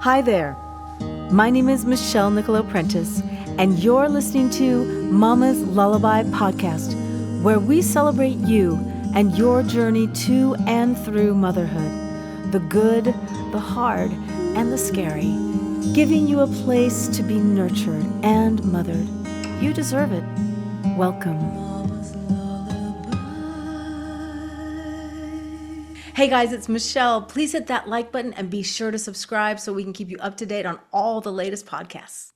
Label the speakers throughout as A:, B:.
A: Hi there. My name is Michelle Nicolo Prentice, and you're listening to Mama's Lullaby podcast, where we celebrate you and your journey to and through motherhood, the good, the hard, and the scary, giving you a place to be nurtured and mothered. You deserve it. Welcome. Hey guys, it's Michelle. Please hit that like button and be sure to subscribe so we can keep you up to date on all the latest podcasts.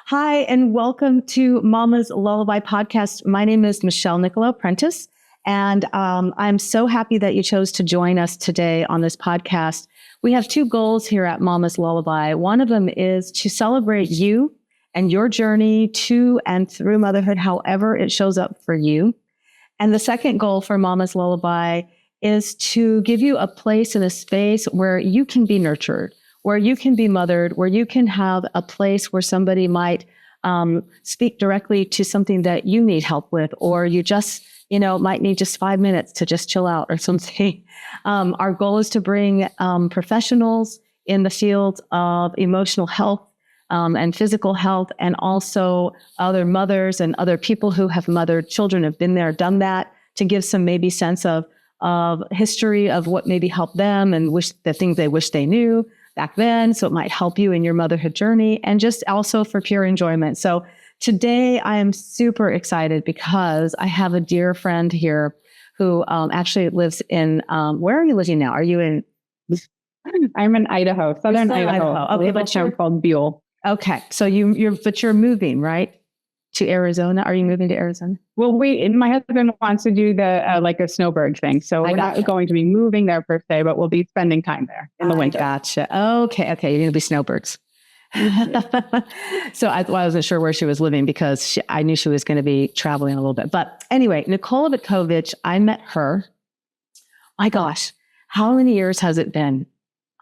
A: Hi, and welcome to Mama's Lullaby podcast. My name is Michelle Nicolo Prentice, and I'm so happy that you chose to join us today on this podcast. We have two goals here at Mama's Lullaby. One of them is to celebrate you and your journey to and through motherhood, however it shows up for you. And the second goal for Mama's Lullaby is to give you a place and a space where you can be nurtured, where you can be mothered, where you can have a place where somebody might speak directly to something that you need help with, or you just, might need just 5 minutes to just chill out or something. Our goal is to bring professionals in the field of emotional health and physical health, and also other mothers and other people who have mothered children, have been there, done that, to give some maybe sense of history of what maybe helped them and the things they wish they knew back then. So it might help you in your motherhood journey, and just also for pure enjoyment. So today I am super excited because I have a dear friend here who actually lives in, where are you living now? Are you in?
B: I'm in Idaho, southern Idaho.
A: Okay,
B: but town called Buell.
A: Okay. So you're moving, right? To Arizona? Are you moving to Arizona?
B: Well, my husband wants to do the like a snowbird thing. So we're not going to be moving there per se, but we'll be spending time there in the winter.
A: Gotcha. Okay. You're going to be snowbirds. So I wasn't sure where she was living because I knew she was going to be traveling a little bit. But anyway, Nicola Vitkovich, I met her. My gosh, how many years has it been?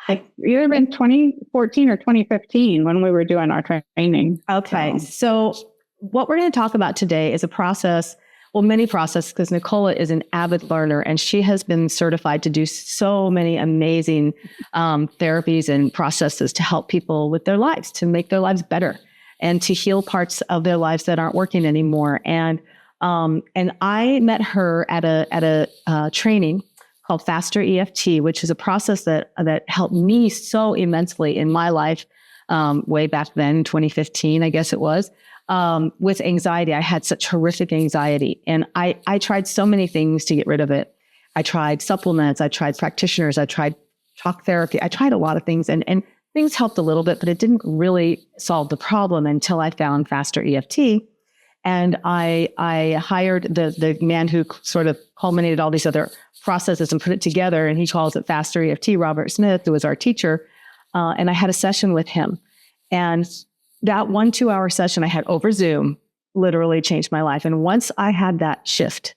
B: It either been 2014 or 2015 when we were doing our training.
A: Okay. So what we're going to talk about today is a process, many processes, because Nicola is an avid learner and she has been certified to do so many amazing therapies and processes to help people with their lives, to make their lives better and to heal parts of their lives that aren't working anymore. And I met her at a training called FasterEFT, which is a process that helped me so immensely in my life way back then, 2015, I guess it was. With anxiety. I had such horrific anxiety, and I tried so many things to get rid of it. I tried supplements, I tried practitioners, I tried talk therapy. I tried a lot of things, and things helped a little bit, but it didn't really solve the problem until I found FasterEFT. And I hired the man who sort of culminated all these other processes and put it together, and he calls it FasterEFT, Robert Smith, who was our teacher. And I had a session with him, and that 1-2 hour session I had over Zoom literally changed my life. And once I had that shift,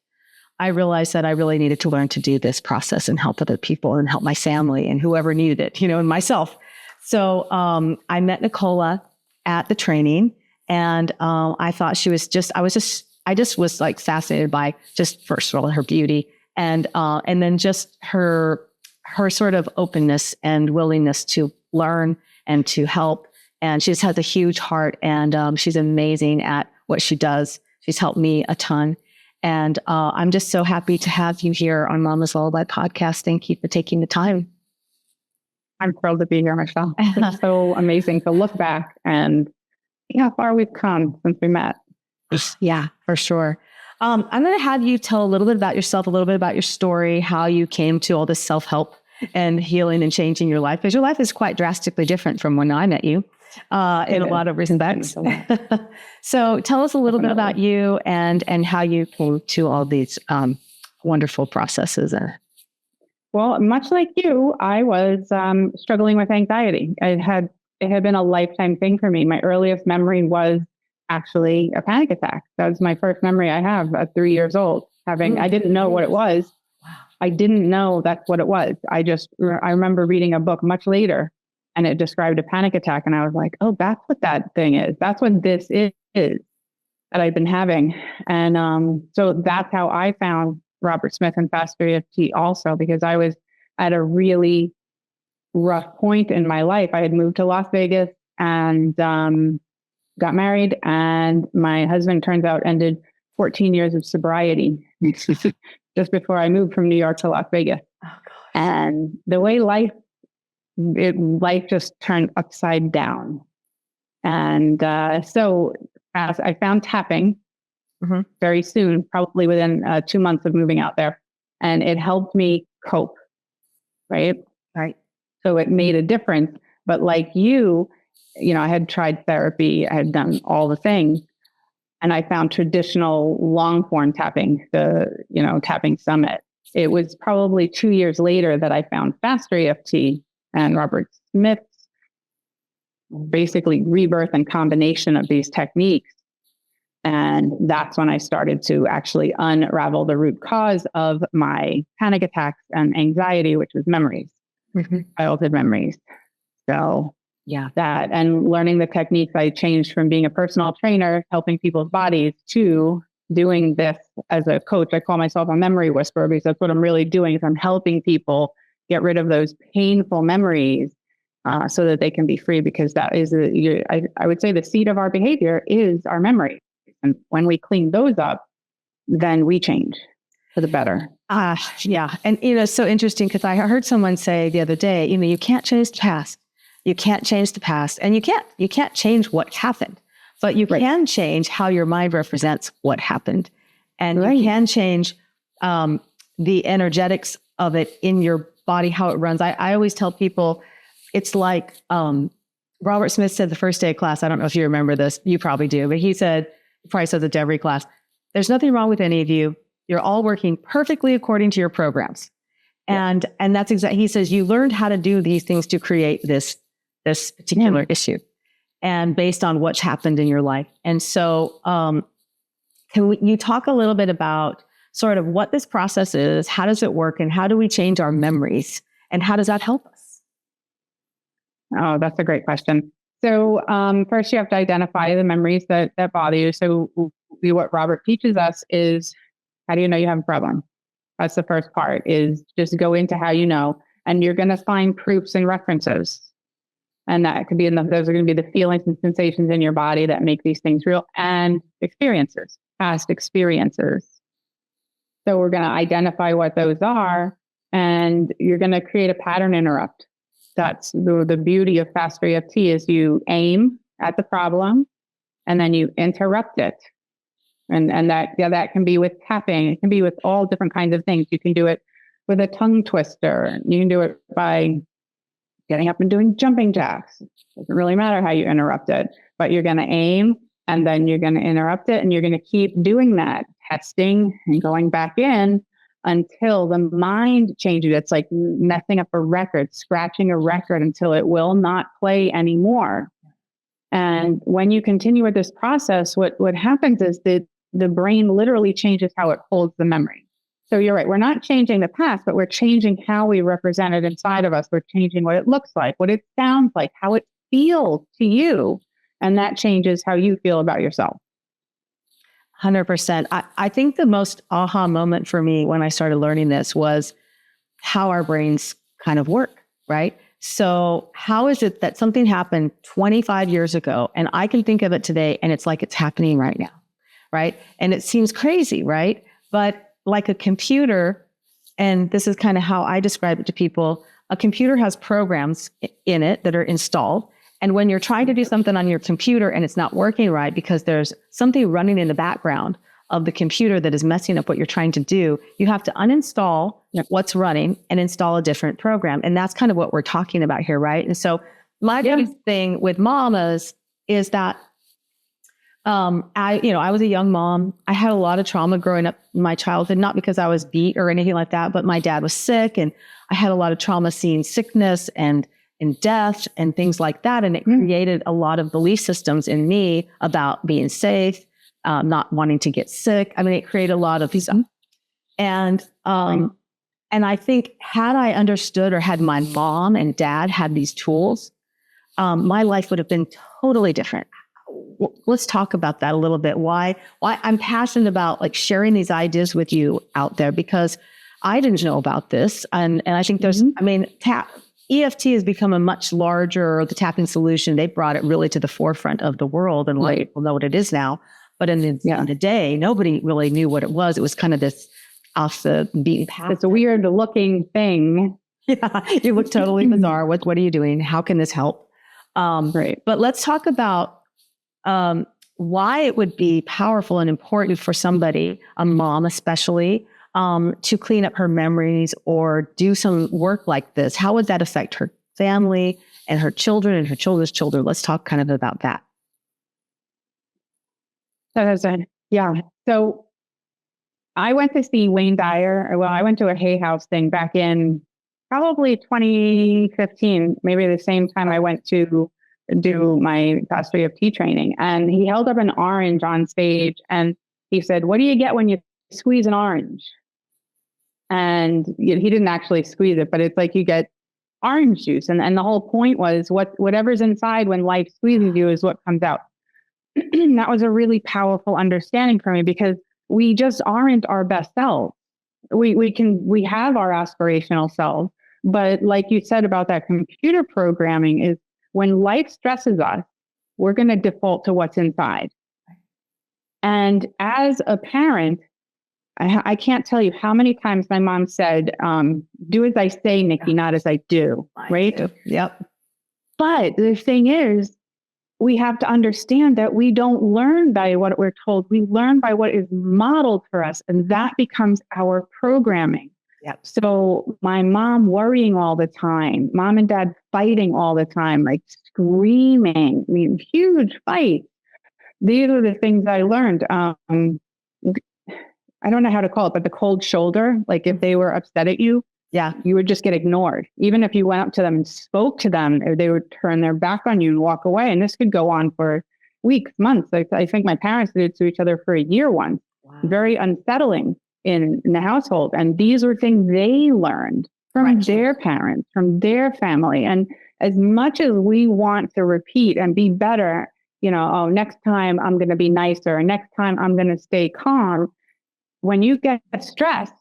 A: I realized that I really needed to learn to do this process and help other people and help my family and whoever needed it, and myself. So I met Nicola at the training, and I thought she was I just was like fascinated by just, first of all, her beauty, and then just her sort of openness and willingness to learn and to help. And she just has a huge heart, and she's amazing at what she does. She's helped me a ton. And I'm just so happy to have you here on Mama's Lullaby podcast. Thank you for taking the time.
B: I'm thrilled to be here, Michelle. It's so amazing to look back and see how far we've come since we met.
A: Yeah, for sure. I'm going to have you tell a little bit about yourself, a little bit about your story, how you came to all this self-help and healing and changing your life, because your life is quite drastically different from when I met you. In a lot of respects. So tell us a little bit about you and how you came to all these wonderful processes.
B: Well, much like you, I was struggling with anxiety. It had been a lifetime thing for me. My earliest memory was actually a panic attack. That was my first memory I have at 3 years old. I didn't know what it was. Wow. I didn't know that's what it was. I remember reading a book much later, and it described a panic attack. And I was like, oh, that's what that thing is. That's what this is that I've been having. And so that's how I found Robert Smith and FasterEFT also, because I was at a really rough point in my life. I had moved to Las Vegas and got married, and my husband, turns out, ended 14 years of sobriety just before I moved from New York to Las Vegas.
A: Oh, gosh.
B: And the way life just turned upside down. And so as I found tapping very soon, probably within 2 months of moving out there, and it helped me cope. Right. So it made a difference. But like you, I had tried therapy, I had done all the things, and I found traditional long form tapping, the tapping summit. It was probably 2 years later that I found FasterEFT and Robert Smith's basically rebirth and combination of these techniques. And that's when I started to actually unravel the root cause of my panic attacks and anxiety, which was memories, childhood memories. So that, and learning the techniques, I changed from being a personal trainer, helping people's bodies, to doing this as a coach. I call myself a memory whisperer because that's what I'm really doing, is I'm helping people get rid of those painful memories so that they can be free, because that is, I would say, the seed of our behavior is our memory. And when we clean those up, then we change for the better.
A: Yeah. And, it's so interesting because I heard someone say the other day, you can't change the past. You can't change the past, and you can't change what happened, but you can change how your mind represents what happened. And you can change the energetics of it in your body, how it runs. I always tell people, it's like Robert Smith said the first day of class, I don't know if you remember this, you probably do, but he probably says it to every class, there's nothing wrong with any of you. You're all working perfectly according to your programs. And that's exactly, he says, you learned how to do these things to create this particular issue, and based on what's happened in your life. And so can you talk a little bit about sort of what this process is, how does it work, and how do we change our memories, and how does that help us?
B: Oh, that's a great question. So first you have to identify the memories that bother you. So what Robert teaches us is, how do you know you have a problem? That's the first part, is just go into how you know, and you're going to find proofs and references. And that could be those are going to be the feelings and sensations in your body that make these things real, and experiences, past experiences. So we're going to identify what those are, and you're going to create a pattern interrupt. That's the beauty of FasterEFT, is you aim at the problem and then you interrupt it. And that can be with tapping. It can be with all different kinds of things. You can do it with a tongue twister. You can do it by getting up and doing jumping jacks. It doesn't really matter how you interrupt it, but you're going to aim and then you're going to interrupt it, and you're going to keep doing that, testing and going back in until the mind changes. It's like messing up a record, scratching a record until it will not play anymore. And when you continue with this process, what happens is that the brain literally changes how it holds the memory. So you're right. We're not changing the past, but we're changing how we represent it inside of us. We're changing what it looks like, what it sounds like, how it feels to you. And that changes how you feel about yourself.
A: 100%. I think the most aha moment for me when I started learning this was how our brains kind of work, right? So how is it that something happened 25 years ago and I can think of it today and it's like it's happening right now, right? And it seems crazy, right? But like a computer, and this is kind of how I describe it to people, a computer has programs in it that are installed. And when you're trying to do something on your computer and it's not working right because there's something running in the background of the computer that is messing up what you're trying to do, you have to uninstall what's running and install a different program. And that's kind of what we're talking about here, right? And so my biggest thing with mamas is that I was a young mom. I had a lot of trauma growing up in my childhood, not because I was beat or anything like that, but my dad was sick and I had a lot of trauma seeing sickness and death and things like that. And it created a lot of belief systems in me about being safe, not wanting to get sick. I mean, it created a lot of stuff. And I think had I understood, or had my mom and dad had these tools, my life would have been totally different. Let's talk about that a little bit. Why I'm passionate about like sharing these ideas with you out there, because I didn't know about this. And I think there's, EFT has become a much larger, the tapping solution. They brought it really to the forefront of the world, and a lot of people know what it is now. But in the day, nobody really knew what it was. It was kind of this off the beaten path.
B: It's a weird looking thing.
A: Yeah, you look totally bizarre. What are you doing? How can this help?
B: Right.
A: But let's talk about why it would be powerful and important for somebody, a mom especially, to clean up her memories or do some work like this. How would that affect her family and her children and her children's children? Let's talk kind of about that.
B: So I went to see Wayne Dyer. Well, I went to a Hay House thing back in probably 2015, maybe the same time I went to do my FasterEFT training. And he held up an orange on stage and he said, "What do you get when you squeeze an orange?" And he didn't actually squeeze it, but it's like you get orange juice. And the whole point was whatever's inside when life squeezes you is what comes out. That was a really powerful understanding for me, because we just aren't our best selves. We have our aspirational selves, but like you said about that computer programming, is when life stresses us, we're going to default to what's inside. And as a parent, I can't tell you how many times my mom said, "Do as I say, Nikki, not as I do." Right?
A: Yep.
B: But the thing is, we have to understand that we don't learn by what we're told. We learn by what is modeled for us, and that becomes our programming.
A: Yep.
B: So my mom worrying all the time, mom and dad fighting all the time, like screaming, I mean, huge fights. These are the things I learned. I don't know how to call it, but the cold shoulder, like if they were upset at you, you would just get ignored. Even if you went up to them and spoke to them, they would turn their back on you and walk away. And this could go on for weeks, months. I think my parents did it to each other for a year once. Wow. Very unsettling in the household. And these were things they learned from their parents, from their family. And as much as we want to repeat and be better, next time I'm going to be nicer, or next time I'm going to stay calm. When you get stressed,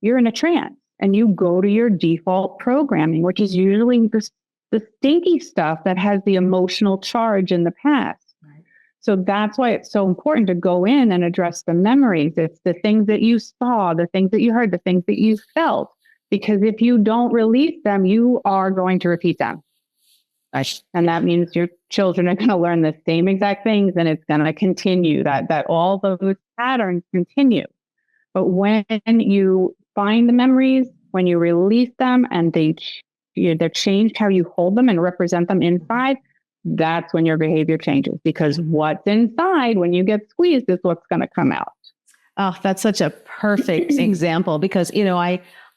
B: you're in a trance and you go to your default programming, which is usually the stinky stuff that has the emotional charge in the past. Right. So that's why it's so important to go in and address the memories. It's the things that you saw, the things that you heard, the things that you felt. Because if you don't release them, you are going to repeat them. Right. And that means your children are going to learn the same exact things, and it's going to continue, that all those patterns continue. But when you find the memories, when you release them and they're changed how you hold them and represent them inside, that's when your behavior changes. Because what's inside, when you get squeezed, is what's going to come out.
A: Oh, that's such a perfect example, because,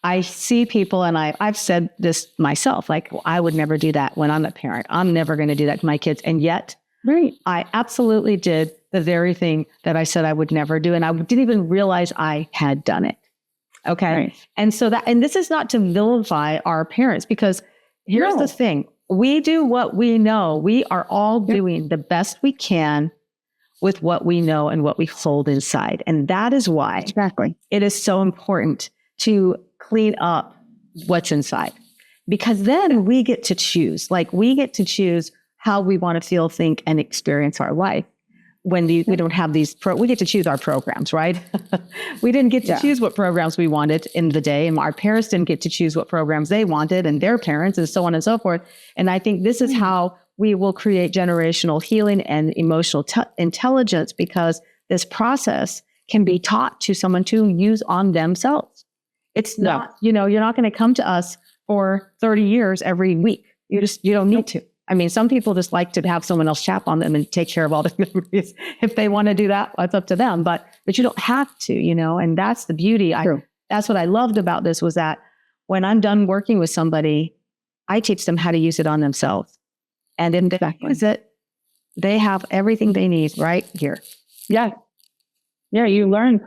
A: I see people, and I've said this myself, like, well, I would never do that when I'm a parent. I'm never going to do that to my kids. And yet I absolutely did the very thing that I said I would never do. And I didn't even realize I had done it. Okay. Right. And so and this is not to vilify our parents, because here's the thing. We do what we know. We are all doing the best we can with what we know and what we hold inside. And that is why it is so important to clean up what's inside, because then we get to choose. Like, we get to choose how we want to feel, think, and experience our life. When we don't have these, we get to choose our programs, right? We didn't get to choose what programs we wanted in the day. And our parents didn't get to choose what programs they wanted, and their parents, and so on and so forth. And I think this is how we will create generational healing and emotional intelligence, because this process can be taught to someone to use on themselves. It's not, you're not going to come to us for 30 years every week. You don't need to. I mean, some people just like to have someone else chap on them and take care of all the memories. If they want to do that, that's up to them. But you don't have to, and that's the beauty. That's what I loved about this, was that when I'm done working with somebody, I teach them how to use it on themselves. And then they use it, they have everything they need right here.
B: Yeah. Yeah, you learn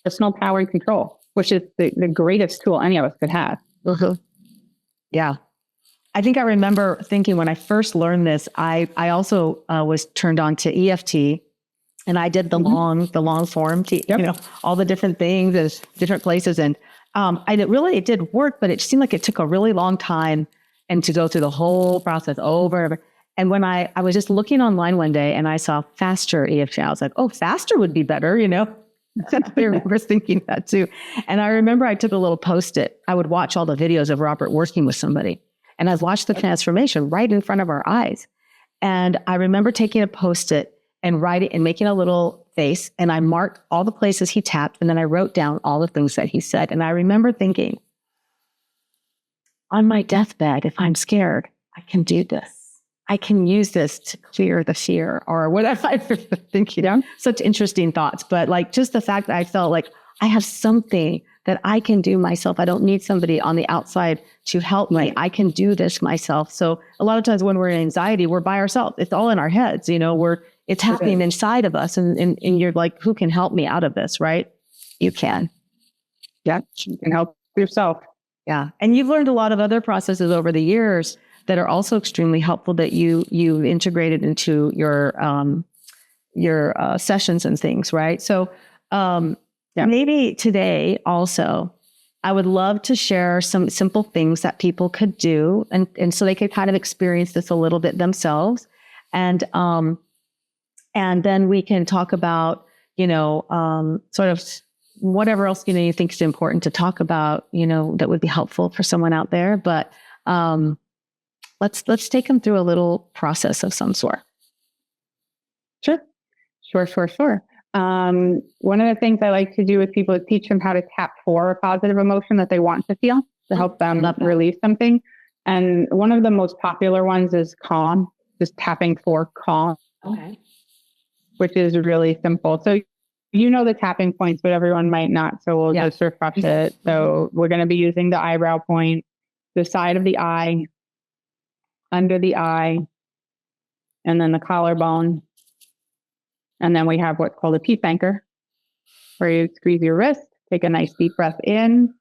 B: personal power and control, which is the greatest tool any of us could have.
A: Mm-hmm. Yeah. I think I remember thinking when I first learned this, I also was turned on to EFT, and I did the long form, all the different things, different places. And it did work, but it seemed like it took a really long time and to go through the whole process over and over. And when I was just looking online one day and I saw FasterEFT, I was like, oh, faster would be better, you know? I remember thinking that too. And I remember I took a little Post-it. I would watch all the videos of Robert working with somebody. And I'd watch the transformation right in front of our eyes. And I remember taking a Post-it and writing and making a little face. And I marked all the places he tapped. And then I wrote down all the things that he said. And I remember thinking, on my deathbed, if I'm scared, I can do this. I can use this to clear the fear or whatever. I was thinking, such interesting thoughts. But like just the fact that I felt like I have something that I can do myself. I don't need somebody on the outside to help me. I can do this myself. So a lot of times when we're in anxiety, we're by ourselves. It's all in our heads, you know, it's happening inside of us. And you're like, who can help me out of this, right? You can.
B: Yeah, you can help yourself.
A: Yeah. And you've learned a lot of other processes over the years that are also extremely helpful that you've integrated into your sessions and things, right? So maybe today also, I would love to share some simple things that people could do, and so they could kind of experience this a little bit themselves, and then we can talk about sort of whatever else you think is important to talk about, that would be helpful for someone out there, but. Let's take them through a little process of some sort.
B: Sure. One of the things I like to do with people is teach them how to tap for a positive emotion that they want to feel to help them release something. And one of the most popular ones is calm, just tapping for calm, which is really simple. So you know the tapping points, but everyone might not. So we'll just refresh it. So we're going to be using the eyebrow point, the side of the eye, under the eye, and then the collarbone. And then we have what's called a peace anchor, where you squeeze your wrist, take a nice deep breath in,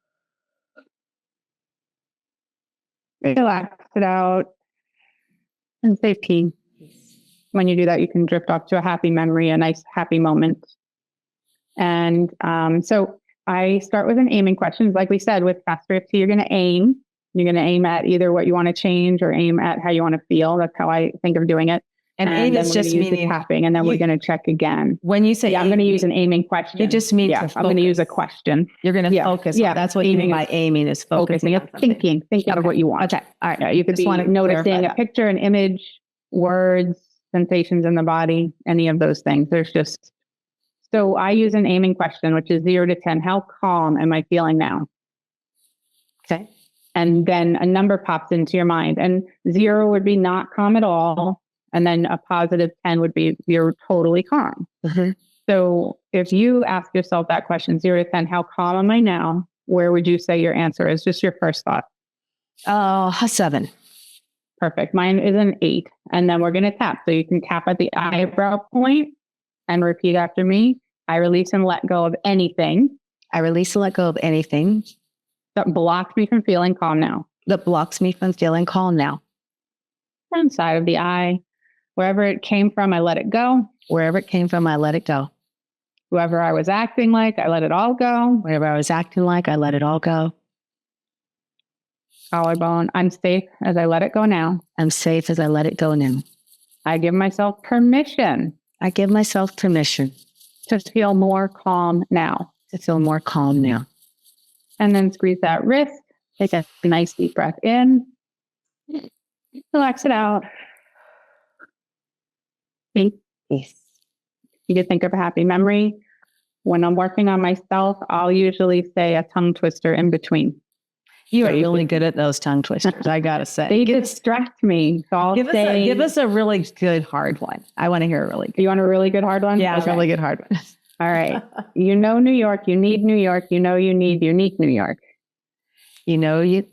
B: relax it out, and say peace. When you do that, you can drift off to a happy memory, a nice happy moment. And so I start with an aiming question. Like we said, with FasterEFT, you're going to aim. You're going to aim at either what you want to change or aim at how you want to feel. That's how I think of doing it.
A: And aim is just meaning
B: tapping, and then we're going to check again.
A: When you say
B: I'm going to use an aiming question.
A: You just mean
B: I'm going to use a question.
A: You're going to focus. Yeah, that's what you mean by aiming is focusing.
B: Thinking of what you want.
A: Okay, all right.
B: You could be noticing a picture, an image, words, sensations in the body, any of those things. So I use an aiming question, which is 0 to 10. How calm am I feeling now?
A: Okay. And
B: then a number pops into your mind, and 0 would be not calm at all. And then a positive 10 would be you're totally calm.
A: Mm-hmm.
B: So if you ask yourself that question, 0 to 10, how calm am I now? Where would you say your answer is? Just your first thought.
A: 7.
B: Perfect. Mine is an 8. And then we're going to tap. So you can tap at the eyebrow point and repeat after me. I release and let go of anything.
A: I release and let go of anything
B: that blocks me from feeling calm now.
A: That blocks me from feeling calm now.
B: And side of the eye. Wherever it came from, I let it go.
A: Wherever it came from, I let it go.
B: Whoever I was acting like, I let it all go.
A: Whatever I was acting like, I let it all go.
B: Collarbone. I'm safe as I let it go now.
A: I'm safe as I let it go now.
B: I give myself permission.
A: I give myself permission
B: to feel more calm now.
A: To feel more calm now.
B: And then squeeze that wrist. Take a nice deep breath in. Relax it out. Peace. You could think of a happy memory. When I'm working on myself, I'll usually say a tongue twister in between.
A: You are really good at those tongue twisters, I gotta say.
B: They distract me. So I'll
A: give us a really good hard one. I want to hear a really good.
B: You want a really good hard one?
A: Yeah, okay. A really good hard one.
B: All right. You know New York, you need New York, you know you need unique New York.
A: You know New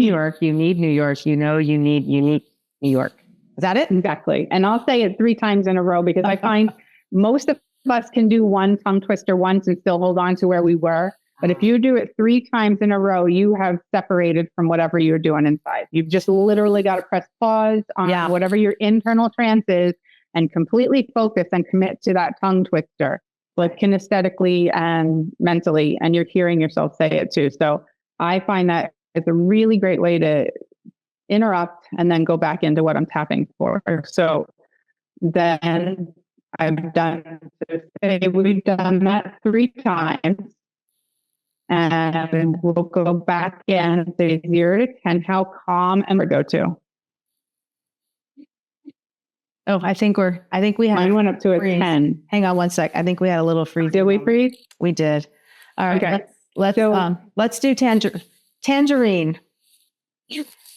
A: York, you need New York, you know you need unique New York. Is that it?
B: Exactly. And I'll say it 3 times in a row because I find most of us can do one tongue twister once and still hold on to where we were. But if you do it 3 times in a row, you have separated from whatever you're doing inside. You've just literally got to press pause on whatever your internal trance is and completely focus and commit to that tongue twister. like kinesthetically and mentally, and you're hearing yourself say it too. So I find that it's a really great way to interrupt and then go back into what I'm tapping for. So then we've done that 3 times. And we'll go back in and say 0 to 10, how calm am I go to?
A: Oh, I think we had.
B: Mine went up to a
A: freeze.
B: 10.
A: Hang on one sec. I think we had a little freeze.
B: Did we freeze?
A: We did. All right.
B: Okay.
A: Let's do tangerine.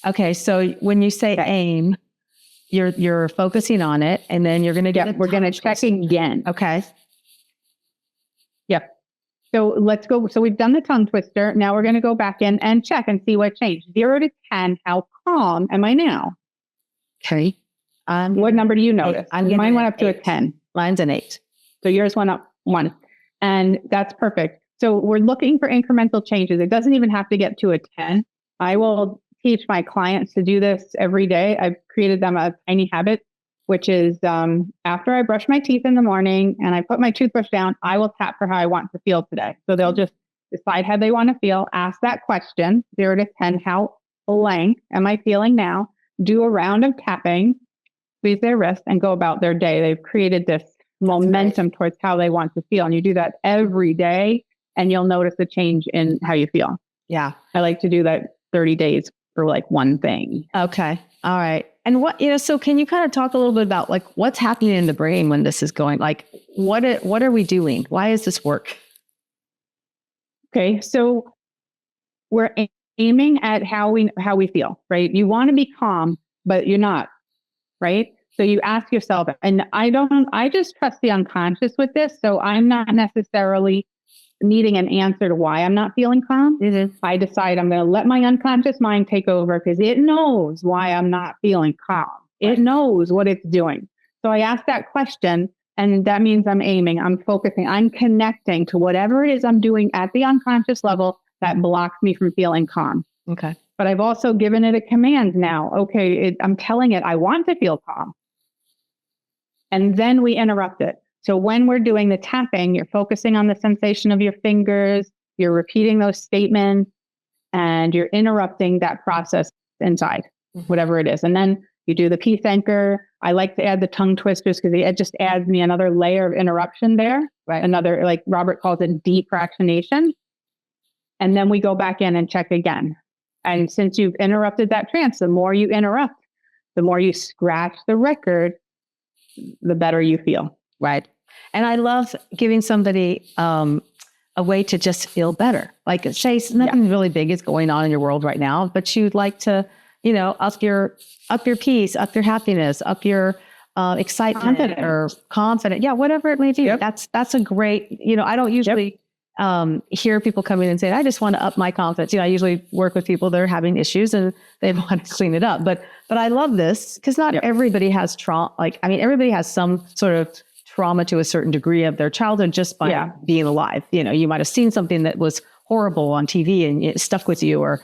A: Okay. So when you say aim, you're focusing on it, and then you're going to
B: we're going to check again.
A: Okay.
B: Yep. So let's go. So we've done the tongue twister. Now we're going to go back in and check and see what changed. 0 to 10, how calm am I now?
A: Okay.
B: What number do you notice? Mine went up to a 10.
A: Mine's an 8.
B: So yours went up 1. And that's perfect. So we're looking for incremental changes. It doesn't even have to get to a 10. I will teach my clients to do this every day. I've created them a tiny habit, which is after I brush my teeth in the morning and I put my toothbrush down, I will tap for how I want to feel today. So they'll just decide how they want to feel, ask that question, 0 to 10, how blank am I feeling now? Do a round of tapping, squeeze their wrist, and go about their day. They've created this momentum towards how they want to feel. And you do that every day, and you'll notice a change in how you feel.
A: Yeah.
B: I like to do that 30 days for like one thing.
A: Okay. All right. And so can you kind of talk a little bit about like what's happening in the brain when this is going? Like, what are we doing? Why does this work?
B: Okay. So we're aiming at how we feel, right? You want to be calm, but you're not, right? So you ask yourself, and I just trust the unconscious with this. So I'm not necessarily needing an answer to why I'm not feeling calm. I decide I'm going to let my unconscious mind take over because it knows why I'm not feeling calm. It knows what it's doing. So I ask that question, and that means I'm aiming, I'm focusing, I'm connecting to whatever it is I'm doing at the unconscious level that blocks me from feeling calm.
A: Okay.
B: But I've also given it a command now. Okay, I'm telling it I want to feel calm. And then we interrupt it. So when we're doing the tapping, you're focusing on the sensation of your fingers, you're repeating those statements, and you're interrupting that process inside, whatever it is. And then you do the peace anchor. I like to add the tongue twisters because it just adds me another layer of interruption there. Right. Another, like Robert calls it, defractionation. And then we go back in and check again. And since you've interrupted that trance, the more you interrupt, the more you scratch the record, the better you feel.
A: Right. And I love giving somebody a way to just feel better. Like, say nothing really big is going on in your world right now, but you'd like to, up your peace, up your happiness, up your excitement or confidence. Yeah, whatever it may be. Yep. That's a great, I don't usually hear people come in and say, I just want to up my confidence. I usually work with people that are having issues and they want to clean it up. But I love this because not everybody has trauma. Everybody has some sort of trauma to a certain degree of their childhood just by being alive. You might have seen something that was horrible on TV and it stuck with you, or,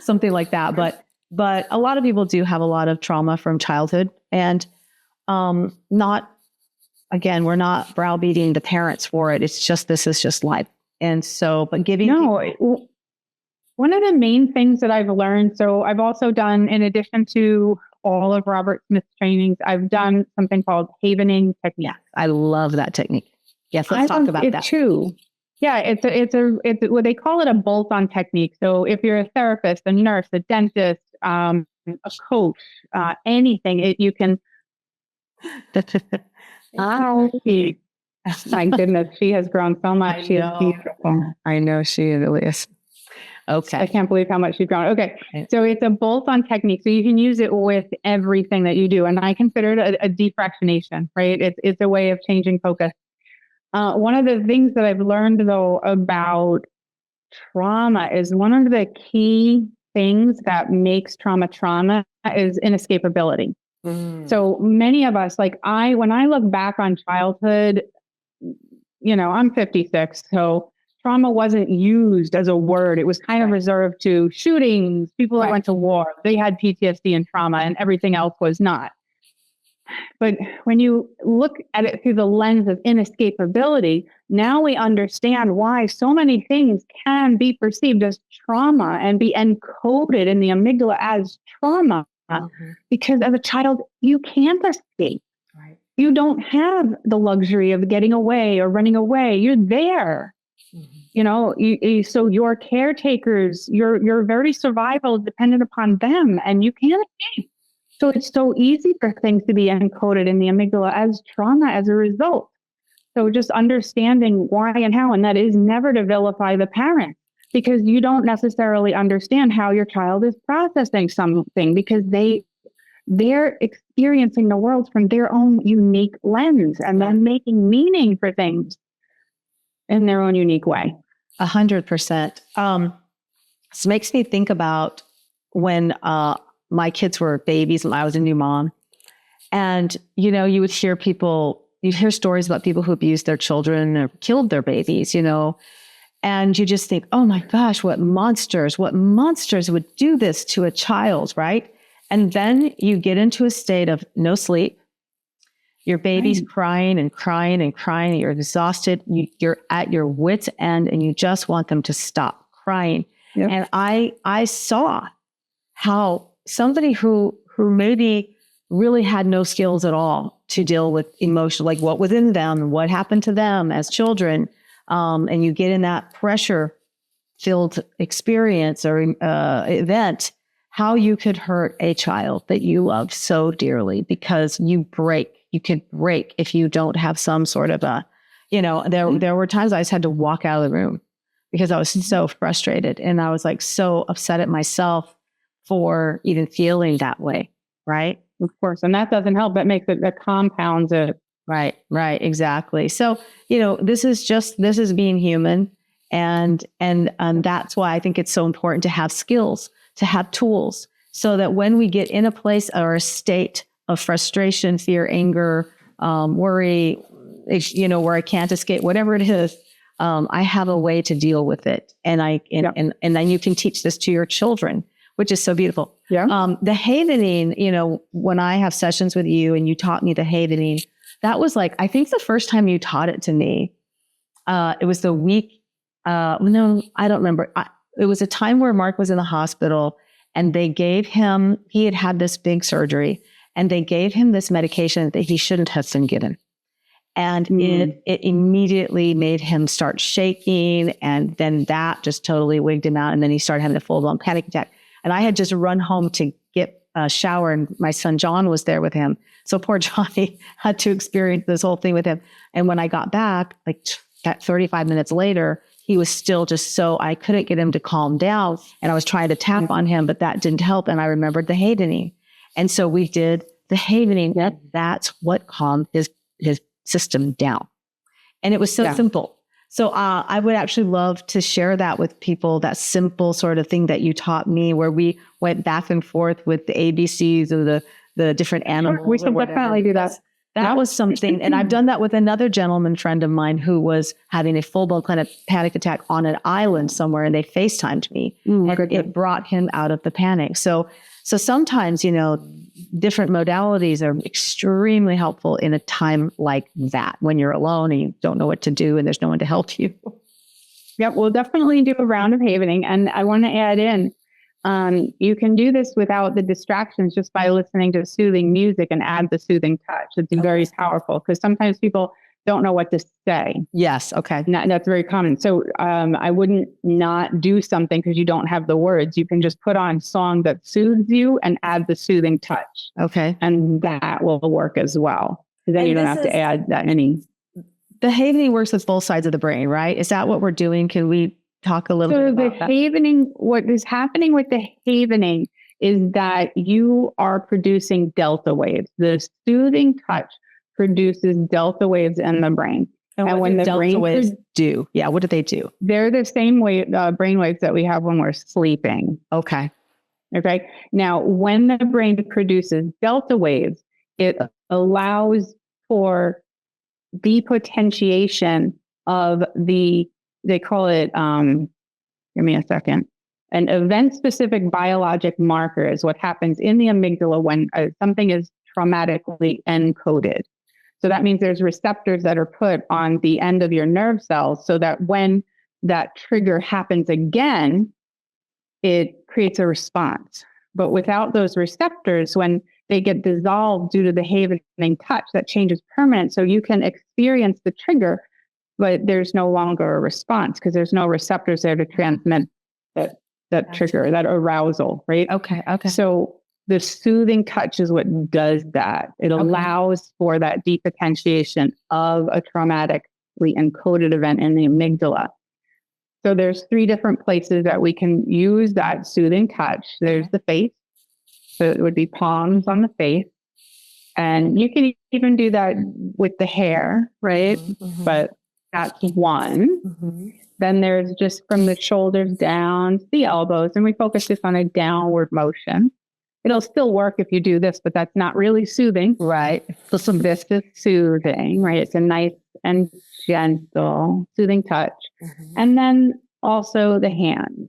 A: something like that. But a lot of people do have a lot of trauma from childhood, and we're not browbeating the parents for it. It's just, this is just life. And so, but giving
B: one of the main things that I've learned, so I've also done, in addition to all of Robert Smith's trainings, I've done something called havening technique.
A: Yeah, I love that technique. Yes, let's talk about that
B: too. Yeah, it's what they call it, a bolt-on technique. So if you're a therapist, a nurse, a dentist, a coach, anything, you can. My goodness, she has grown so much. She is beautiful.
A: I know she really is. Okay.
B: I can't believe how much she's grown. Okay. So it's a bolt-on technique. So you can use it with everything that you do. And I consider it a defractionation, right? It's a way of changing focus. One of the things that I've learned, though, about trauma is one of the key things that makes trauma is inescapability. So many of us, when I look back on childhood, I'm 56, so trauma wasn't used as a word. It was kind of reserved to shootings, people that went to war. They had PTSD and trauma, and everything else was not. But when you look at it through the lens of inescapability, now we understand why so many things can be perceived as trauma and be encoded in the amygdala as trauma. Because as a child, you can't escape.
A: Right.
B: You don't have the luxury of getting away or running away. You're there. You know, so your caretakers, your very survival is dependent upon them, and you can't escape. So it's so easy for things to be encoded in the amygdala as trauma as a result. So just understanding why and how, and that is never to vilify the parent, because you don't necessarily understand how your child is processing something, because they're experiencing the world from their own unique lens and then making meaning for things in their own unique way.
A: 100%. This makes me think about when my kids were babies and I was a new mom. And, you know, you'd hear stories about people who abused their children or killed their babies, you know, and you just think, oh my gosh, what monsters would do this to a child, right? And then you get into a state of no sleep. Your baby's crying and crying and crying. You're exhausted. You're at your wit's end and you just want them to stop crying. Yep. And I saw how somebody who maybe really had no skills at all to deal with emotion, like what was in them, what happened to them as children, and you get in that pressure-filled experience or event, how you could hurt a child that you love so dearly because you could break if you don't have some sort of there were times I just had to walk out of the room because I was so frustrated and I was like so upset at myself for even feeling that way. Right.
B: Of course. And that doesn't help. That makes it compounds it.
A: Right. Exactly. So, you know, this is being human. And that's why I think it's so important to have skills, to have tools, so that when we get in a place or a state of frustration, fear, anger, worry, where I can't escape, whatever it is, I have a way to deal with it. And and then you can teach this to your children, which is so beautiful.
B: Yeah.
A: The havening, when I have sessions with you and you taught me the havening, that was like, I think the first time you taught it to me, it was the week. No, I don't remember. It was a time where Mark was in the hospital and they gave him, he had this big surgery and they gave him this medication that he shouldn't have been given. And it immediately made him start shaking. And then that just totally wigged him out. And then he started having a full-blown panic attack. And I had just run home to get a shower and my son John was there with him. So poor Johnny had to experience this whole thing with him. And when I got back, like 35 minutes later, he was still just I couldn't get him to calm down. And I was trying to tap on him, but that didn't help. And I remembered the havening. And so we did the havening. That's what calmed his system down. And it was so simple. So I would actually love to share that with people, that simple sort of thing that you taught me, where we went back and forth with the ABCs of the different animals.
B: Sure, we can definitely do that.
A: That was something. And I've done that with another gentleman friend of mine who was having a full-blown kind of panic attack on an island somewhere, and they FaceTimed me. And it brought him out of the panic. So sometimes, different modalities are extremely helpful in a time like that, when you're alone and you don't know what to do and there's no one to help you.
B: Yep, we'll definitely do a round of havening. And I want to add in, you can do this without the distractions just by listening to soothing music and add the soothing touch. It's very powerful because sometimes people don't know what to say.
A: Yes. Okay.
B: That's very common. So I wouldn't not do something because you don't have the words. You can just put on a song that soothes you and add the soothing touch.
A: Okay.
B: And that will work as well. Because then you don't have to add that any.
A: The havening works with both sides of the brain, right? Is that what we're doing? Can we talk a little bit about that?
B: Havening, what is happening with the havening is that you are producing delta waves. The soothing touch produces delta waves in the brain.
A: And when the delta waves do? Yeah, what do they do?
B: They're the same brain waves that we have when we're sleeping.
A: Okay.
B: Now, when the brain produces delta waves, it allows for depotentiation of they call it, give me a second, an event-specific biologic marker is what happens in the amygdala when something is traumatically encoded. So that means there's receptors that are put on the end of your nerve cells so that when that trigger happens again, it creates a response. But without those receptors, when they get dissolved due to the havening touch, that change is permanent. So you can experience the trigger, but there's no longer a response because there's no receptors there to transmit that trigger, that arousal, right?
A: Okay.
B: So the soothing touch is what does that. It allows for that depotentiation of a traumatically encoded event in the amygdala. So there's 3 different places that we can use that soothing touch. There's the face. So it would be palms on the face. And you can even do that with the hair, right?
A: Mm-hmm.
B: But that's one.
A: Mm-hmm.
B: Then there's just from the shoulders down to the elbows. And we focus just on a downward motion. It'll still work if you do this, but that's not really soothing.
A: Right.
B: This is soothing, right? It's a nice and gentle, soothing touch.
A: Mm-hmm.
B: And then also the hands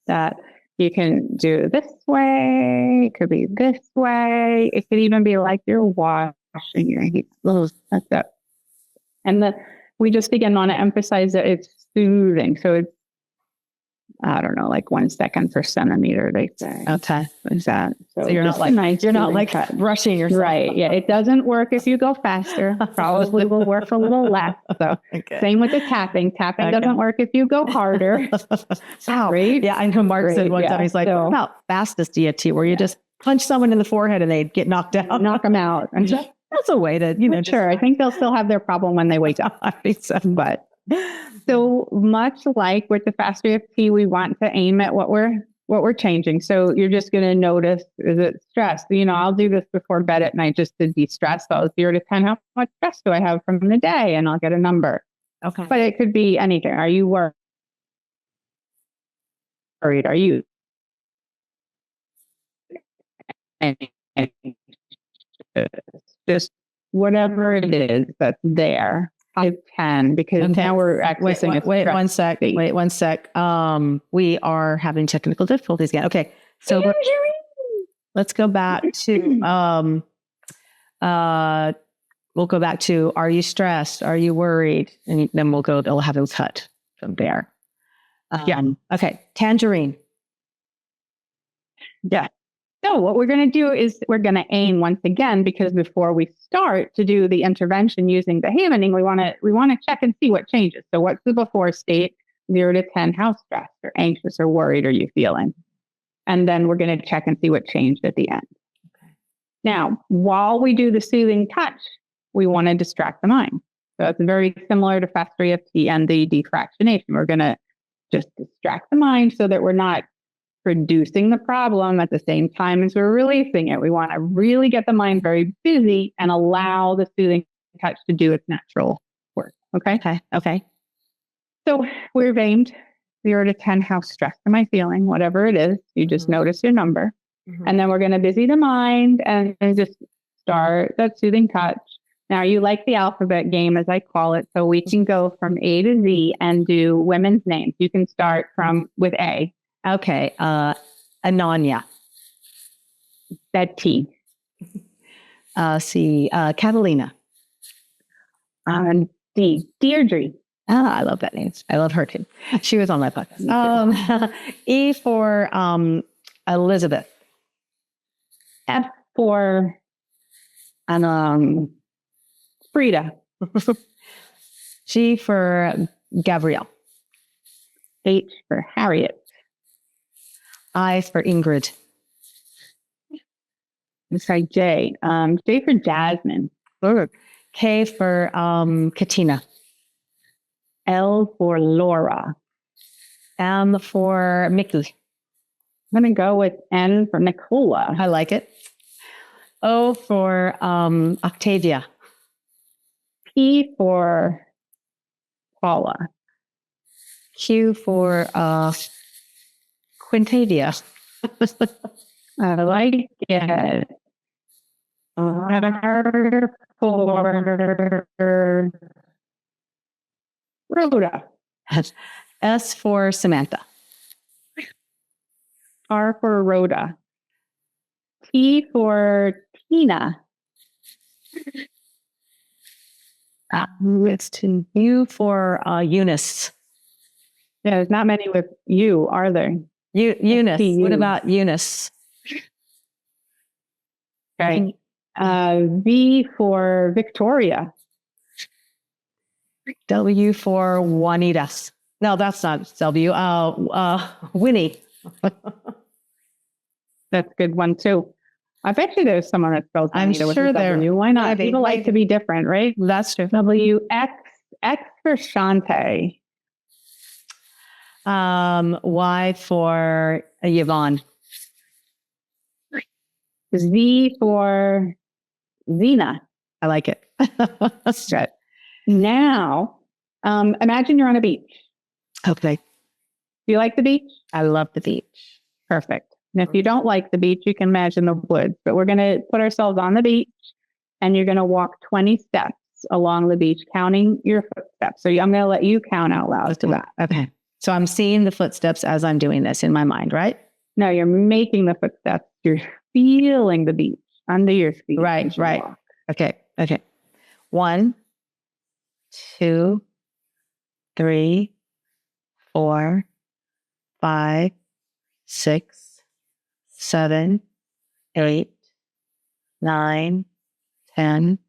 B: that you can do this way. It could be this way. It could even be like you're washing your hands. Like that. And we just again want to emphasize that it's soothing. So it's, I don't know, like 1 second per centimeter, they say.
A: Okay.
B: Is that?
A: So you're not like rushing yourself.
B: Right. Yeah. It doesn't work if you go faster. Probably will work a little less. So same with the tapping. Tapping doesn't work if you go harder.
A: Wow. Right? Yeah. I know Mark said one time, he's like, what about fastest DFT where you just punch someone in the forehead and they get knocked out?
B: Knock them out. And
A: that's a way to,
B: sure. I think they'll still have their problem when they wake up.
A: I think so.
B: But so much like with the FasterEFT, we want to aim at what we're changing. So you're just going to notice, is it stress? I'll do this before bed at night just to de-stress. So 0 to 10, how much stress do I have from the day? And I'll get a number.
A: Okay.
B: But it could be anything. Are you worried? Are you? Just whatever it is that's there. 5-10 because now we're accessing
A: wait 1 sec. Wait 1 sec. We are having technical difficulties again. Okay. So let's go back to we'll go back to, are you stressed? Are you worried? And then they'll have a cut from there. Okay. Tangerine.
B: Yeah. So what we're going to do is we're going to aim once again, because before we start to do the intervention using the havening, we want to check and see what changes. So what's the before state? 0 to 10, how stressed or anxious or worried are you feeling? And then we're going to check and see what changed at the end. Okay. Now, while we do the soothing touch, we want to distract the mind. So it's very similar to FasterEFT and the defractionation. We're going to just distract the mind so that we're not producing the problem at the same time as we're releasing it. We want to really get the mind very busy and allow the soothing touch to do its natural work. Okay. So we've aimed 0 to 10. How stressed am I feeling? Whatever it is, you just notice your number. Mm-hmm. And then we're going to busy the mind and just start that soothing touch. Now, you like the alphabet game, as I call it, so we can go from A to Z and do women's names. You can start with A.
A: Okay. Ananya.
B: Betty.
A: Catalina.
B: D. Deirdre.
A: I love that name. I love her too. She was on my podcast. E for Elizabeth.
B: F for Frida.
A: G for Gabrielle.
B: H for Harriet.
A: I for Ingrid.
B: Sorry, J. J for Jasmine.
A: K for Katina.
B: L for Laura.
A: M for Mickey.
B: I'm going to go with N for Nicola.
A: I like it. O for Octavia.
B: P for Paula.
A: Q for Quintavia.
B: I like it. R for Rhoda.
A: S for Samantha.
B: R for Rhoda. T for Tina.
A: It's to U for Eunice.
B: Yeah, there's not many with you, are there?
A: Eunice.
B: T-U.
A: What about Eunice?
B: Okay. V for Victoria.
A: W for Juanita. No, that's not W. Winnie.
B: That's a good one too. I bet you there's someone that spells
A: I'm
B: Juanita with
A: sure
B: a
A: there.
B: W. Why not?
A: Maybe,
B: People like to be different, right?
A: That's true.
B: W, X for Shante.
A: Y for Yvonne.
B: Z for Zena.
A: I like it. That's
B: good. Now, imagine you're on a beach.
A: Okay.
B: Do you like the beach?
A: I love the beach.
B: Perfect. And if you don't like the beach, you can imagine the woods. But we're going to put ourselves on the beach, and you're going to walk 20 steps along the beach, counting your footsteps. So I'm going to let you count out loud to that.
A: Okay. So I'm seeing the footsteps as I'm doing this in my mind, right?
B: No, you're making the footsteps. You're feeling the beach under your feet.
A: Right. Walk. Okay. 1, 2, 3, 4, 5, 6, 7, 8, 9, 10,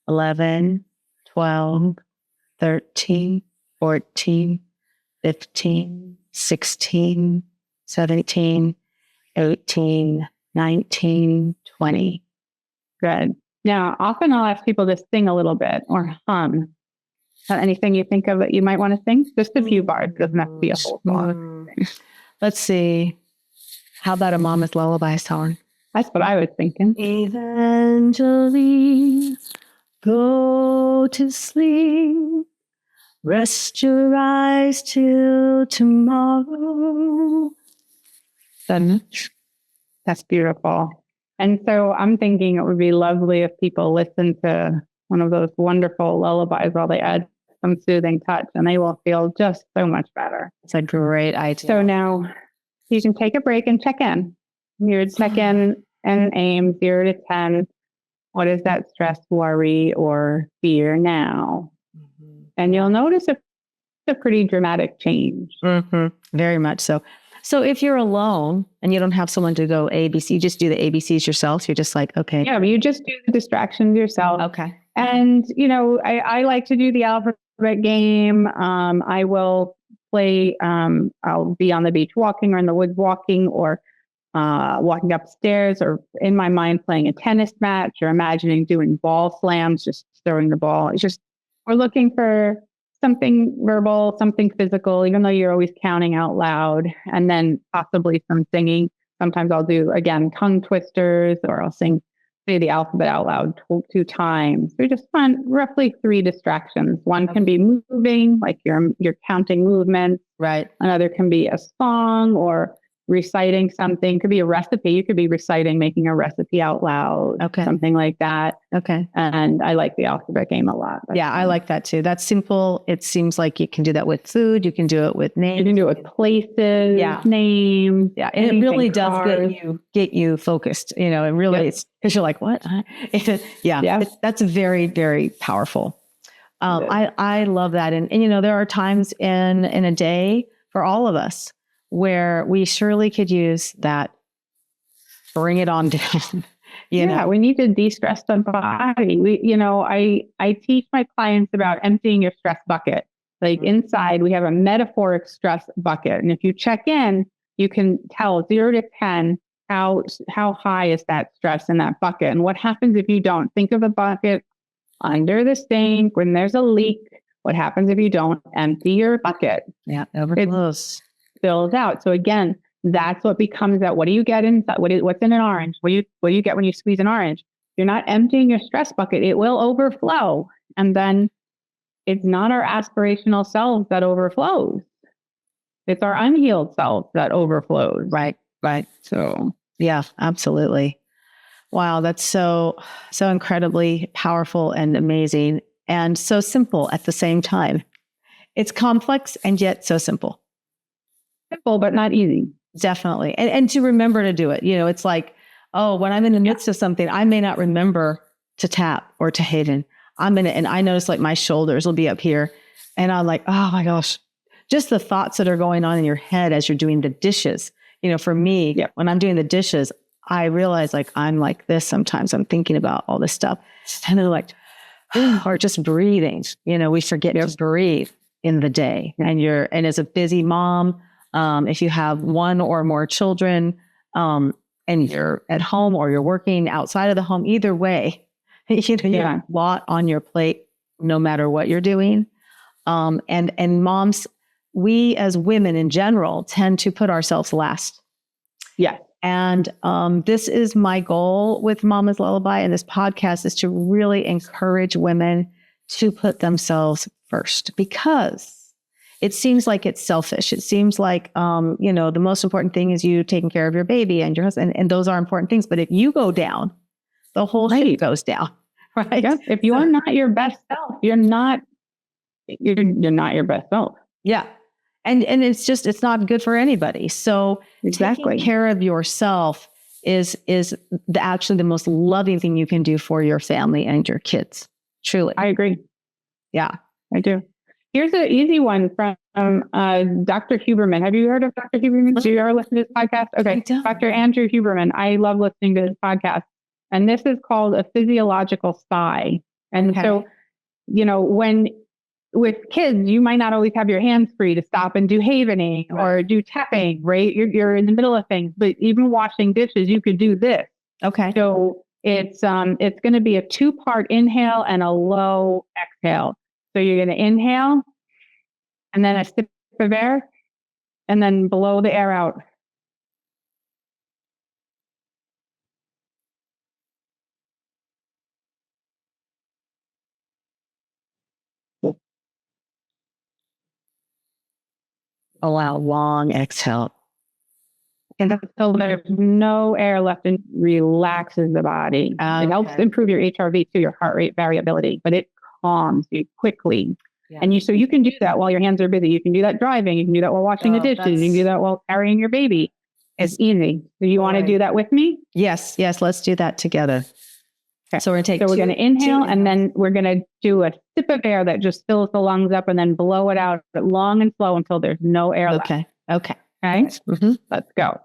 A: 11, 12, 13, 14, 15, 16, 17, 18, 19, 20.
B: Good. Now, often I'll ask people to sing a little bit or hum. Anything you think of that you might want to sing? Just a few bars. It doesn't have to be a whole song.
A: Let's see. How about a Mama's Lullaby song?
B: That's what I was thinking.
A: Evangeline, go to sleep. Rest your eyes till tomorrow.
B: That's beautiful. And so I'm thinking it would be lovely if people listen to one of those wonderful lullabies while they add some soothing touch, and they will feel just so much better.
A: It's a great idea.
B: So now you can take a break and check in. You would check in and aim 0 to 10. What is that stress, worry, or fear now? Mm-hmm. And you'll notice a pretty dramatic change.
A: Mm-hmm. Very much so. So if you're alone and you don't have someone to go ABC, you just do the ABCs yourself. You're just like, okay.
B: Yeah, but you just do the distractions yourself.
A: Okay.
B: And, I like to do the alphabet game. I will play, I'll be on the beach walking or in the woods walking or walking upstairs or in my mind playing a tennis match or imagining doing ball slams, just throwing the ball. It's just, we're looking for something verbal, something physical, even though you're always counting out loud, and then possibly some singing. Sometimes I'll do, again, tongue twisters, or I'll say the alphabet out loud 2 times. We just find roughly 3 distractions. One can be moving, like you're counting movements.
A: Right.
B: Another can be a song or reciting something. Could be a recipe. You could be reciting, making a recipe out loud.
A: Okay.
B: Something like that.
A: Okay.
B: And I like the alphabet game a lot.
A: Yeah, I like that too. That's simple. It seems like you can do that with food. You can do it with names.
B: You can do it with places, names.
A: Yeah, and it really does get you focused. It really it's because you're like, what? That's very, very powerful. I love that, and there are times in a day for all of us where we surely could use that. Bring it on down.
B: We need to de-stress the body. I teach my clients about emptying your stress bucket. Like inside, we have a metaphoric stress bucket. And if you check in, you can tell 0 to 10, how high is that stress in that bucket? And what happens if you don't? Think of the bucket under the sink when there's a leak. What happens if you don't empty your bucket?
A: Yeah, overflows.
B: It fills out. So again, that's what becomes that. What do you get inside? What's in an orange? What do you get when you squeeze an orange? You're not emptying your stress bucket. It will overflow. And then it's not our aspirational selves that overflows. It's our unhealed self that overflows.
A: Right.
B: So
A: yeah, absolutely. Wow. That's so incredibly powerful and amazing and so simple at the same time. It's complex and yet so simple.
B: Simple, but not easy.
A: Definitely. And to remember to do it. It's like, Oh, when I'm in the midst of something, I may not remember to tap or to Hayden. And I notice like my shoulders will be up here and I'm like, oh my gosh, just the thoughts that are going on in your head as you're doing the dishes. For me, when I'm doing the dishes, I realize like I'm like this sometimes. I'm thinking about all this stuff and they're like, or just breathing. We forget to breathe in the day. And as a busy mom, if you have one or more children, and you're at home or you're working outside of the home, either way, you have a lot on your plate, no matter what you're doing. And moms, we as women in general tend to put ourselves last.
B: Yeah.
A: And this is my goal with Mama's Lullaby and this podcast is to really encourage women to put themselves first, because it seems like it's selfish. It seems like, the most important thing is you taking care of your baby and your husband, and those are important things. But if you go down, the whole ship goes down, right?
B: Yes. If you are not your best self, you're not your best self.
A: Yeah. And it's not good for anybody. So taking care of yourself is actually the most loving thing you can do for your family and your kids. Truly.
B: I agree.
A: Yeah,
B: I do. Here's an easy one from Dr. Huberman. Have you heard of Dr. Huberman? Do you ever listen to this podcast? Okay. Dr. Andrew Huberman. I love listening to his podcast. And this is called a physiological sigh. And so, when with kids, you might not always have your hands free to stop and do havening or do tapping, right? You're in the middle of things, but even washing dishes, you could do this.
A: Okay.
B: So it's going to be a 2-part inhale and a low exhale. So you're going to inhale and then a sip of air and then blow the air out.
A: Allow long exhale.
B: And until there's no air left, and relaxes the body. It helps improve your HRV too, your heart rate variability, but it calms you quickly. Yeah. And so you can do that while your hands are busy. You can do that driving. You can do that while washing the dishes. You can do that while carrying your baby. It's easy. Do you want to do that with me?
A: Yes. Let's do that together. Okay. So we're
B: going to inhale and then we're going to do a sip of air that just fills the lungs up and then blow it out long and slow until there's no air left.
A: Okay.
B: Mm-hmm. Let's go.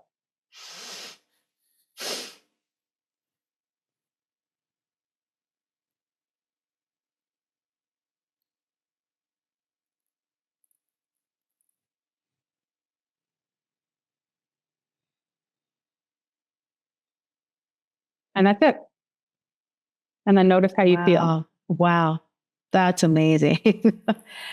B: And that's it. And then notice how you feel.
A: Wow. That's amazing.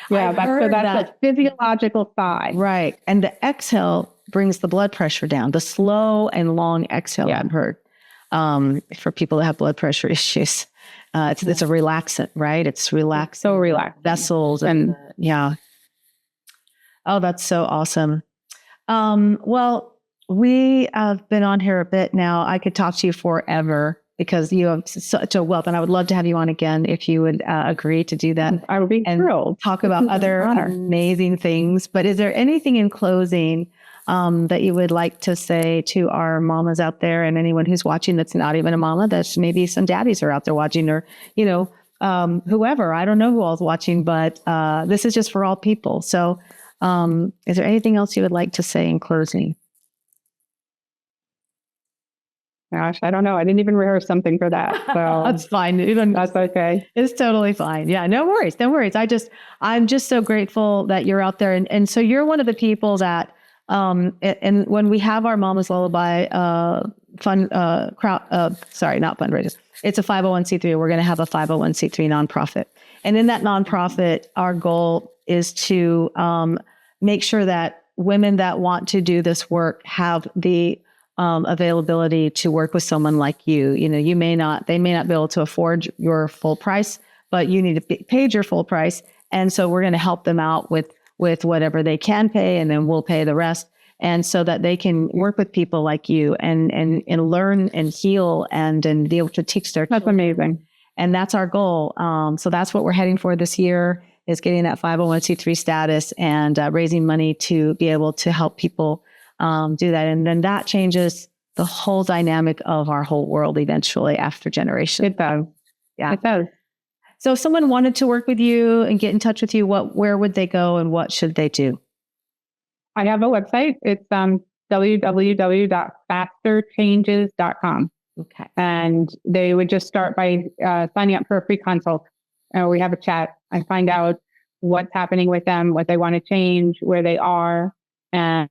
B: Yeah, that's a physiological sigh.
A: Right. And the exhale brings the blood pressure down. The slow and long exhale, I've heard, for people that have blood pressure issues. It's a relaxant, right? It's relaxing.
B: So relaxed.
A: Vessels. And Oh, that's so awesome. Well, we have been on here a bit now. I could talk to you forever because you have such a wealth, and I would love to have you on again if you would agree to do that.
B: I would be thrilled.
A: Talk about other amazing things. But is there anything in closing that you would like to say to our mamas out there and anyone who's watching that's not even a mama, that's maybe some daddies are out there watching, or, whoever, I don't know who all's watching, but this is just for all people. So is there anything else you would like to say in closing?
B: Gosh, I don't know. I didn't even rehearse something for that. So
A: that's fine.
B: That's okay.
A: It's totally fine. Yeah, no worries. I'm just so grateful that you're out there. And so you're one of the people that, and when we have our Mama's Lullaby not fundraisers, it's a 501c3. We're going to have a 501c3 nonprofit. And in that nonprofit, our goal is to make sure that women that want to do this work have the availability to work with someone like you. They may not be able to afford your full price, but you need to be paid your full price. And so we're going to help them out with whatever they can pay, and then we'll pay the rest. And so that they can work with people like you and learn and heal and be able to teach their children.
B: That's amazing.
A: And that's our goal. So that's what we're heading for this year, is getting that 501c3 status and raising money to be able to help people do that. And then that changes the whole dynamic of our whole world eventually after generations.
B: It does.
A: Yeah.
B: It does.
A: So if someone wanted to work with you and get in touch with you, where would they go and what should they do?
B: I have a website. It's www.fasterchanges.com.
A: Okay.
B: And they would just start by signing up for a free consult. We have a chat. I find out what's happening with them, what they want to change, where they are, and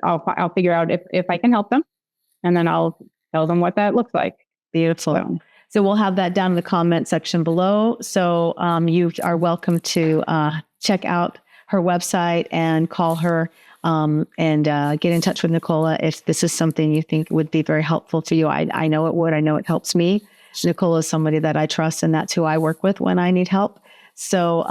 B: I'll figure out if I can help them, and then I'll tell them what that looks like.
A: Beautiful. So we'll have that down in the comment section below. So you are welcome to check out her website and call her and get in touch with Nicola if this is something you think would be very helpful for you. I know it would. I know it helps me. Nicola is somebody that I trust, and that's who I work with when I need help. So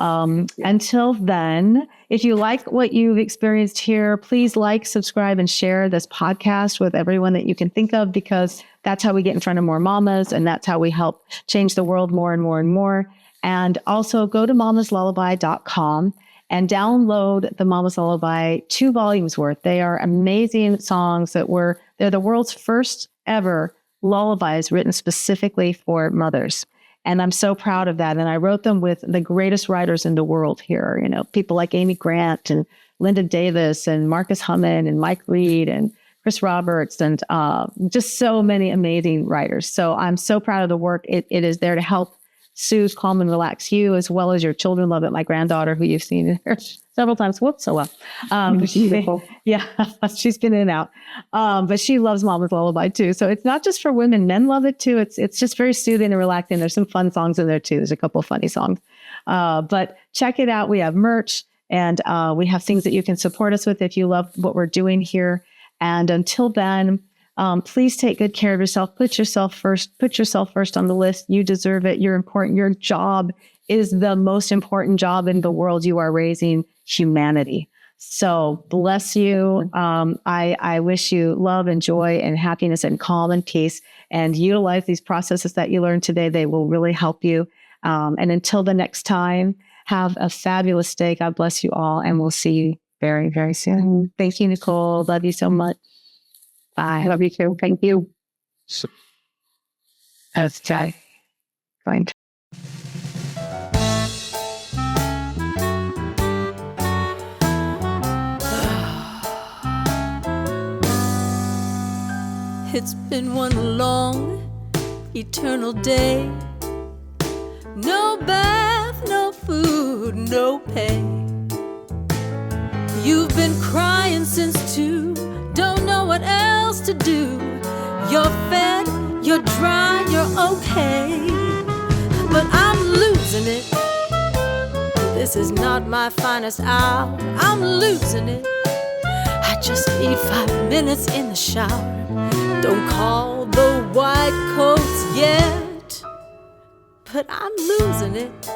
A: until then, if you like what you've experienced here, please like, subscribe, and share this podcast with everyone that you can think of, because that's how we get in front of more mamas, and that's how we help change the world more and more and more. And also go to mamaslullaby.com and download the Mama's Lullaby 2 volumes worth. They are amazing songs they're the world's first ever lullabies written specifically for mothers. And I'm so proud of that. And I wrote them with the greatest writers in the world here, people like Amy Grant and Linda Davis and Marcus Hummon and Mike Reed and Chris Roberts and just so many amazing writers. So I'm so proud of the work. It is there to help soothe, calm, and relax you, as well as your children love it. My granddaughter, who you've seen here several times, whoops, so well.
B: Beautiful.
A: Yeah, she's been in and out. But she loves Mama's Lullaby too. So it's not just for women. Men love it too. It's just very soothing and relaxing. There's some fun songs in there too. There's a couple of funny songs. But check it out. We have merch, and we have things that you can support us with if you love what we're doing here. And until then, please take good care of yourself. Put yourself first. Put yourself first on the list. You deserve it. You're important. Your job is the most important job in the world. You are raising humanity. So bless you. I wish you love and joy and happiness and calm and peace, and utilize these processes that you learned today. They will really help you. And until the next time, have a fabulous day. God bless you all. And we'll see you very, very soon. Thank you, Nicole. Love you so much. Bye.
B: I love you too. Thank you.
A: That's Jai. Fine.
C: It's been one long, eternal day. No bath, no food, no pay. You've been crying since 2, don't know what else to do. You're fed, you're dry, you're okay. But I'm losing it. This is not my finest hour. I'm losing it. I just need 5 minutes in the shower. Don't call the white coats yet, but I'm losing it.